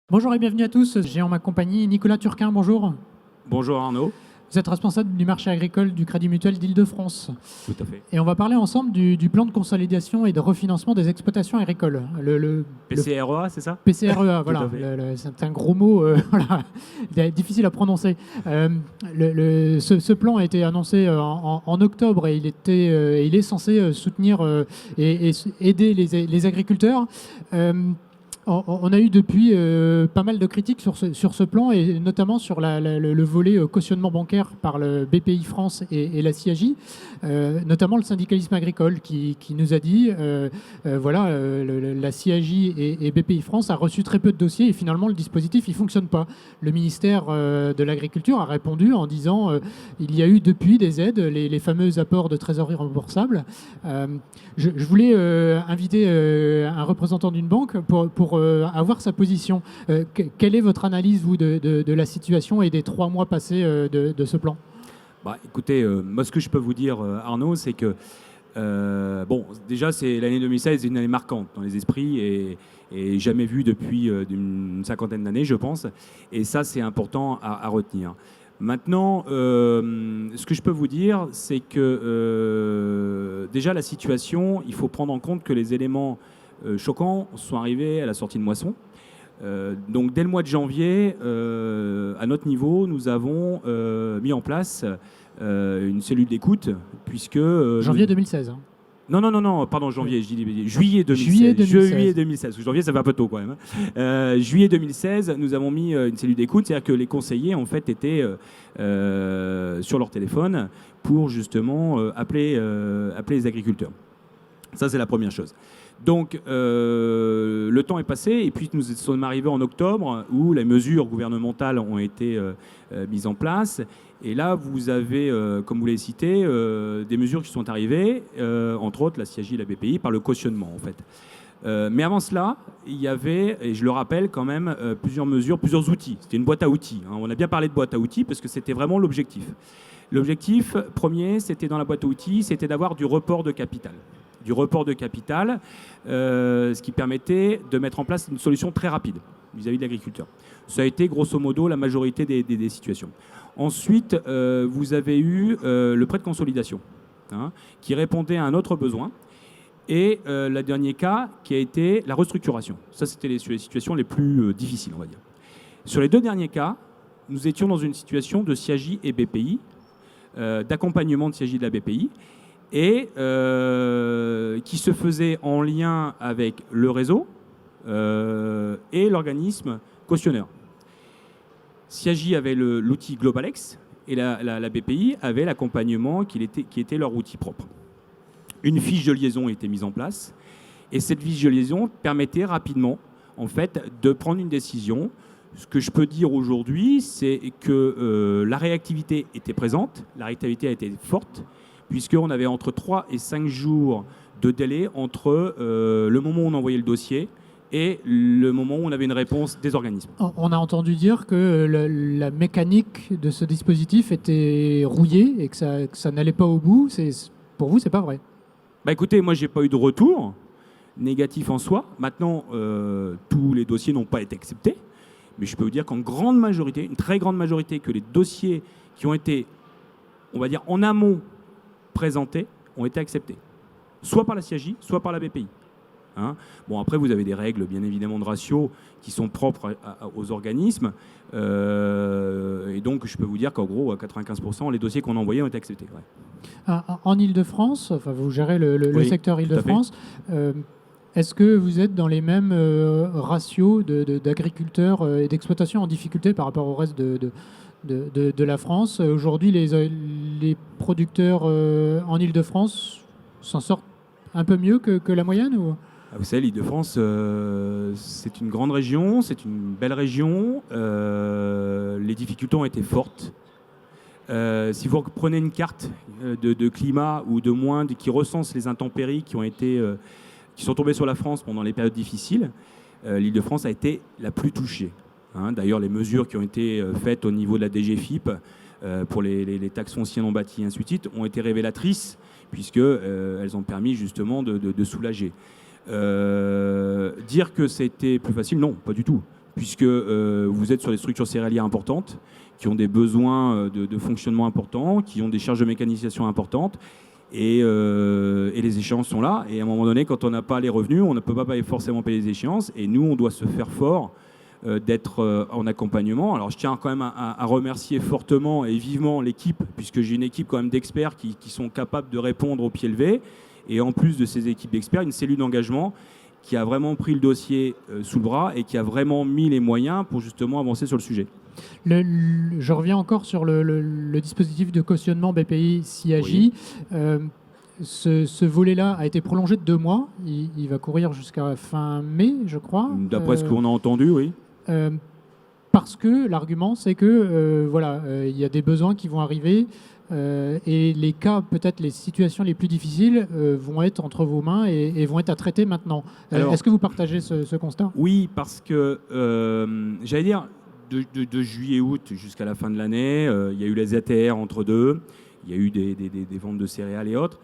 Bonjour et bienvenue à tous. J'ai en ma compagnie Nicolas Turquin, bonjour. Bonjour Arnaud. Vous êtes responsable du marché agricole du Crédit Mutuel d'Île-de-France. Tout à fait. Et on va parler ensemble du plan de consolidation et de refinancement des exploitations agricoles. Le PCREA, c'est ça? PCREA, Tout voilà. à fait. C'est un gros mot voilà, difficile à prononcer. Ce plan a été annoncé en octobre et il est censé soutenir et aider les agriculteurs. On a eu depuis pas mal de critiques sur ce plan et notamment sur le volet cautionnement bancaire par le BPI France et la CIAJ, notamment le syndicalisme agricole qui nous a dit la CIAJ et BPI France a reçu très peu de dossiers et finalement le dispositif il fonctionne pas. Le ministère de l'Agriculture a répondu en disant il y a eu depuis des aides, les fameux apports de trésorerie remboursables. Je voulais inviter un représentant d'une banque pour avoir sa position. Quelle est votre analyse, vous, de la situation et des 3 mois passés de ce plan? Écoutez, moi ce que je peux vous dire, Arnaud, c'est que déjà c'est l'année 2016, c'est une année marquante dans les esprits et jamais vue depuis une cinquantaine d'années, je pense. Et ça, c'est important à retenir. Maintenant, ce que je peux vous dire, c'est que déjà la situation, il faut prendre en compte que les éléments choquants sont arrivés à la sortie de moisson. Donc dès le mois de janvier, à notre niveau, nous avons mis en place une cellule d'écoute, puisque... Janvier 2016. Hein. Non, pardon, janvier, je dis juillet 2016. Juillet 2016, parce que janvier, ça va un peu tôt quand même. Juillet 2016, nous avons mis une cellule d'écoute, c'est-à-dire que les conseillers, en fait, étaient sur leur téléphone pour justement appeler les agriculteurs. Ça, c'est la première chose. Donc, le temps est passé et puis nous sommes arrivés en octobre où les mesures gouvernementales ont été mises en place. Et là, vous avez, comme vous l'avez cité, des mesures qui sont arrivées, entre autres la CIAJ et la BPI, par le cautionnement, en fait. Mais avant cela, il y avait, et je le rappelle quand même, plusieurs mesures, plusieurs outils. C'était une boîte à outils. Hein. On a bien parlé de boîte à outils parce que c'était vraiment l'objectif. L'objectif premier, c'était dans la boîte à outils, c'était d'avoir du report de capital. Du report de capital, ce qui permettait de mettre en place une solution très rapide vis-à-vis de l'agriculteur. Ça a été grosso modo la majorité des situations. Ensuite, vous avez eu le prêt de consolidation, hein, qui répondait à un autre besoin. Et le dernier cas qui a été la restructuration. Ça, c'était les situations les plus difficiles, on va dire. Sur les deux derniers cas, nous étions dans une situation de CIAJ et BPI, d'accompagnement de CIAJ et de la BPI, et qui se faisait en lien avec le réseau et l'organisme cautionneur. CIAJ avait l'outil Globalex et la BPI avait l'accompagnement qui était leur outil propre. Une fiche de liaison était mise en place et cette fiche de liaison permettait rapidement en fait, de prendre une décision. Ce que je peux dire aujourd'hui, c'est que la réactivité était présente, la réactivité a été forte, puisqu'on avait entre 3 et 5 jours de délai entre le moment où on envoyait le dossier et le moment où on avait une réponse des organismes. On a entendu dire que la mécanique de ce dispositif était rouillée et que ça n'allait pas au bout. Pour vous, c'est pas vrai? Écoutez, moi, j'ai pas eu de retour négatif en soi. Maintenant, tous les dossiers n'ont pas été acceptés. Mais je peux vous dire qu'en grande majorité, une très grande majorité, que les dossiers qui ont été, on va dire, en amont présentés, ont été acceptés. Soit par la CIAJ, soit par la BPI. Hein. Bon, après, vous avez des règles, bien évidemment, de ratio qui sont propres aux organismes. Et donc, je peux vous dire qu'en gros, à 95%, les dossiers qu'on a envoyés ont été acceptés. Ouais. En Île-de-France, enfin, vous gérez le secteur Île-de-France. Est-ce que vous êtes dans les mêmes ratios d'agriculteurs et d'exploitations en difficulté par rapport au reste de la France? Aujourd'hui, les producteurs en Île-de-France s'en sortent un peu mieux que la moyenne ou... Vous savez, l'Île-de-France, c'est une grande région, c'est une belle région. Les difficultés ont été fortes. Si vous prenez une carte de climat ou de moins qui recense les intempéries qui sont tombées sur la France pendant les périodes difficiles, l'Île-de-France a été la plus touchée. Hein. D'ailleurs, les mesures qui ont été faites au niveau de la DGFiP pour les taxes foncières non bâties et ainsi de suite ont été révélatrices puisqu'elles ont permis justement de soulager. Dire que c'était plus facile, non, pas du tout. puisque vous êtes sur des structures céréalières importantes, qui ont des besoins de fonctionnement importants, qui ont des charges de mécanisation importantes, et les échéances sont là. Et à un moment donné, quand on n'a pas les revenus, on ne peut pas forcément payer les échéances, et nous, on doit se faire fort d'être en accompagnement. Alors je tiens quand même à remercier fortement et vivement l'équipe, puisque j'ai une équipe quand même d'experts qui sont capables de répondre au pied levé, et en plus de ces équipes d'experts, une cellule d'engagement qui a vraiment pris le dossier sous le bras et qui a vraiment mis les moyens pour justement avancer sur le sujet. Je reviens encore sur le dispositif de cautionnement BPI CIAJ. Oui. Ce volet-là a été prolongé de 2 mois. Il va courir jusqu'à fin mai, je crois. D'après ce qu'on a entendu, oui. Parce que l'argument, c'est que il y a des besoins qui vont arriver et les cas, peut-être les situations les plus difficiles, vont être entre vos mains et vont être à traiter maintenant. Est-ce que vous partagez ce constat ? Oui, parce que j'allais dire de juillet-août jusqu'à la fin de l'année, il y a eu les ATR entre deux, il y a eu des ventes de céréales et autres.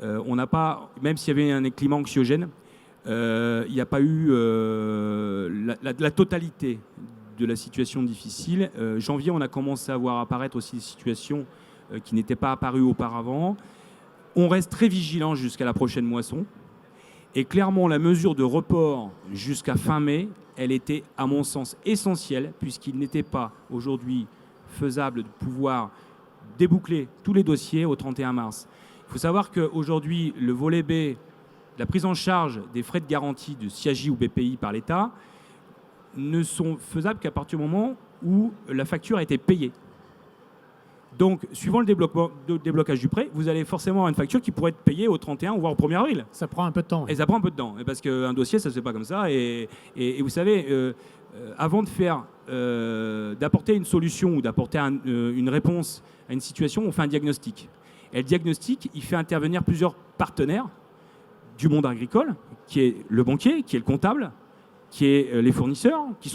On n'a pas, même s'il y avait un climat anxiogène, il n'y a pas eu la totalité de la situation difficile. Janvier, on a commencé à voir apparaître aussi des situations qui n'étaient pas apparues auparavant. On reste très vigilant jusqu'à la prochaine moisson. Et clairement, la mesure de report jusqu'à fin mai, elle était, à mon sens, essentielle, puisqu'il n'était pas aujourd'hui faisable de pouvoir déboucler tous les dossiers au 31 mars. Il faut savoir qu'aujourd'hui, le volet B, la prise en charge des frais de garantie de CIAJ ou BPI par l'État, ne sont faisables qu'à partir du moment où la facture a été payée. Donc, suivant le déblocage du prêt, vous allez forcément avoir une facture qui pourrait être payée au 31 ou voire au 1er avril. Ça prend un peu de temps. Et ça prend un peu de temps, parce qu'un dossier, ça ne se fait pas comme ça. Et vous savez, avant d'apporter une solution ou d'apporter une réponse à une situation, on fait un diagnostic. Et le diagnostic, il fait intervenir plusieurs partenaires du monde agricole, qui est le banquier, qui est le comptable, qui est les fournisseurs, qui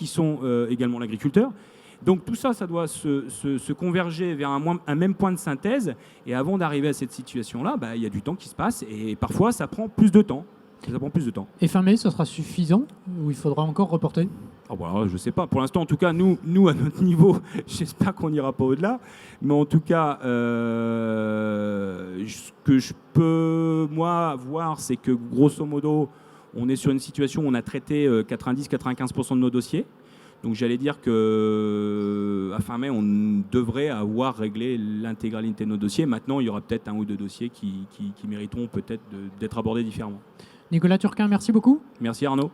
sont également l'agriculteur. Donc tout ça, ça doit se converger vers un même point de synthèse. Et avant d'arriver à cette situation-là, il y a du temps qui se passe et parfois ça prend plus de temps. Et fin mai, ce sera suffisant ou il faudra encore reporter ? Je ne sais pas. Pour l'instant, en tout cas, nous à notre niveau, j'espère qu'on n'ira pas au-delà. Mais en tout cas, ce que je peux, moi, voir, c'est que grosso modo, on est sur une situation où on a traité 90-95% de nos dossiers. Donc j'allais dire qu'à fin mai, on devrait avoir réglé l'intégralité de nos dossiers. Maintenant, il y aura peut-être 1 ou 2 dossiers qui mériteront peut-être d'être abordés différemment. Nicolas Turquin, merci beaucoup. Merci Arnaud.